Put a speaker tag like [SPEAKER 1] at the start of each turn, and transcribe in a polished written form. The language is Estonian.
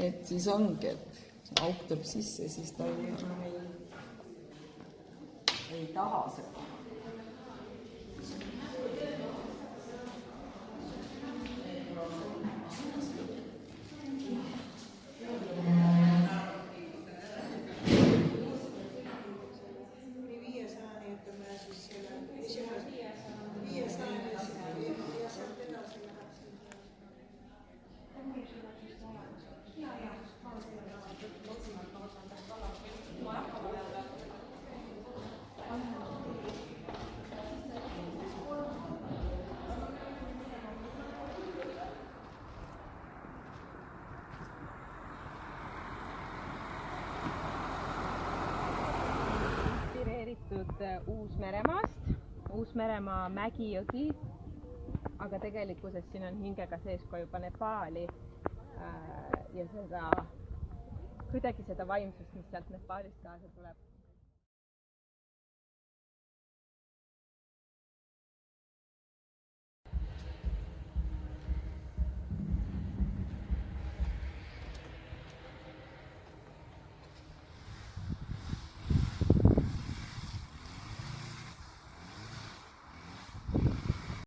[SPEAKER 1] et siis ongi, et auk tuleb sisse, siis ta ei taha seda.
[SPEAKER 2] Uus-Meremaast, Uus-Meremaa mägijõgi, aga tegelikkuses siin on hingega sees ka juba Nepaali ja kuidagi seda vaimsust, mis sealt Nepaalist kaasa tuleb.